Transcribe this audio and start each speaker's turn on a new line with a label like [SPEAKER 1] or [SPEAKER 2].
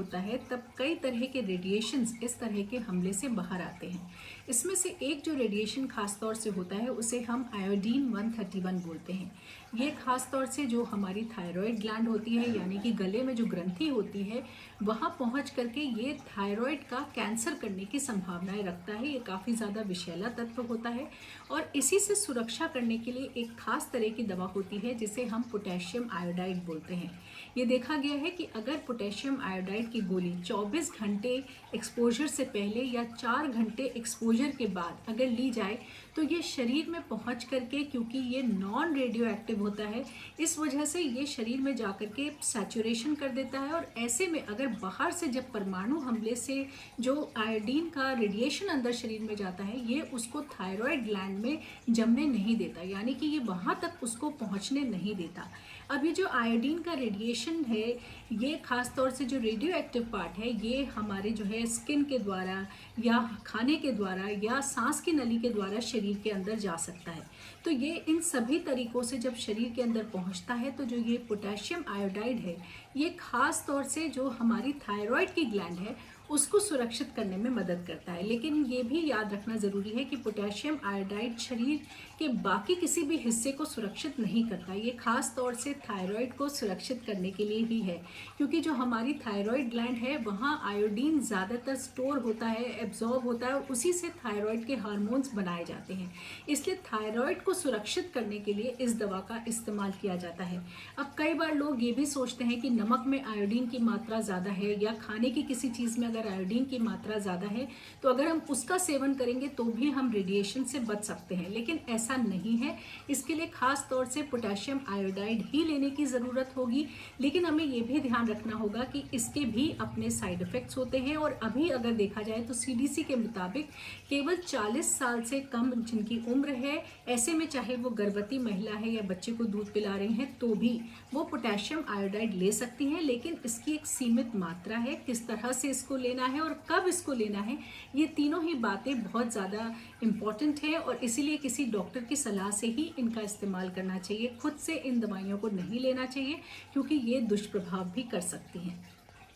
[SPEAKER 1] होता है तब कई तरह के रेडिएशंस इस तरह के हमले से बाहर आते हैं। इसमें से एक जो रेडिएशन खास तौर से होता है उसे हम आयोडीन 131 बोलते हैं। ये खास तौर से जो हमारी थायराइड ग्लैंड होती है यानी कि गले में जो ग्रंथि होती है वहाँ पहुँच करके ये थायराइड का कैंसर करने की संभावनाएं रखता है। ये काफ़ी ज़्यादा विषैला तत्व होता है और इसी से सुरक्षा करने के लिए एक खास तरह की दवा होती है जिसे हम पोटेशियम आयोडाइड बोलते हैं। ये देखा गया है कि अगर पोटेशियम आयोडाइड की गोली 24 घंटे एक्सपोजर से पहले या 4 घंटे एक्सपोजर के बाद अगर ली जाए तो ये शरीर में पहुंच करके, क्योंकि ये नॉन रेडियो एक्टिव होता है, इस वजह से ये शरीर में जाकर के सैचुरेशन कर देता है। और ऐसे में अगर बाहर से जब परमाणु हमले से जो आयोडीन का रेडिएशन अंदर शरीर में जाता है ये उसको थायराइड ग्लैंड में जमने नहीं देता, यानी कि ये वहाँ तक उसको पहुँचने नहीं देता। अब ये जो आयोडीन का रेडिएशन है ये खास तौर से जो रेडियो एक्टिव पार्ट है ये हमारे जो है स्किन के द्वारा या खाने के द्वारा या सांस की नली के द्वारा शरीर के अंदर जा सकता है। तो ये इन सभी तरीकों से जब शरीर के अंदर पहुंचता है तो जो ये पोटेशियम आयोडाइड है ये खास तौर से जो हमारी थायराइड की ग्लैंड है उसको सुरक्षित करने में मदद करता है। लेकिन ये भी याद रखना ज़रूरी है कि पोटेशियम आयोडाइड शरीर के बाकी किसी भी हिस्से को सुरक्षित नहीं करता। ये खास तौर से थायराइड को सुरक्षित करने के लिए ही है, क्योंकि जो हमारी थायराइड ग्लैंड है वहाँ आयोडीन ज़्यादातर स्टोर होता है, एब्जॉर्ब होता है और उसी से थायराइड के हार्मोन्स बनाए जाते हैं। इसलिए थायराइड को सुरक्षित करने के लिए इस दवा का इस्तेमाल किया जाता है। अब कई बार लोग ये भी सोचते हैं कि नमक में आयोडीन की मात्रा ज़्यादा है या खाने की किसी चीज़ में अगर आयोडीन की मात्रा ज़्यादा है तो अगर हम उसका सेवन करेंगे तो भी हम रेडिएशन से बच सकते हैं, लेकिन ऐसा नहीं है। इसके लिए खास तौर से पोटेशियम आयोडाइड ही लेने की ज़रूरत होगी। लेकिन हमें ये भी ध्यान रखना होगा कि इसके भी अपने साइड इफ़ेक्ट्स होते हैं और अभी अगर देखा जाए तो CDC के मुताबिक केवल 40 साल से कम जिनकी उम्र है, ऐसे में चाहे वो गर्भवती महिला है या बच्चे को दूध पिला रही हैं तो भी वो पोटेशियम आयोडाइड ले सकती हैं। लेकिन इसकी एक सीमित मात्रा है, किस तरह से इसको लेना है और कब इसको लेना है, ये तीनों ही बातें बहुत ज़्यादा इम्पॉर्टेंट है और इसीलिए किसी डॉक्टर की सलाह से ही इनका इस्तेमाल करना चाहिए। खुद से इन दवाइयों को नहीं लेना चाहिए क्योंकि ये दुष्प्रभाव भी कर सकती हैं।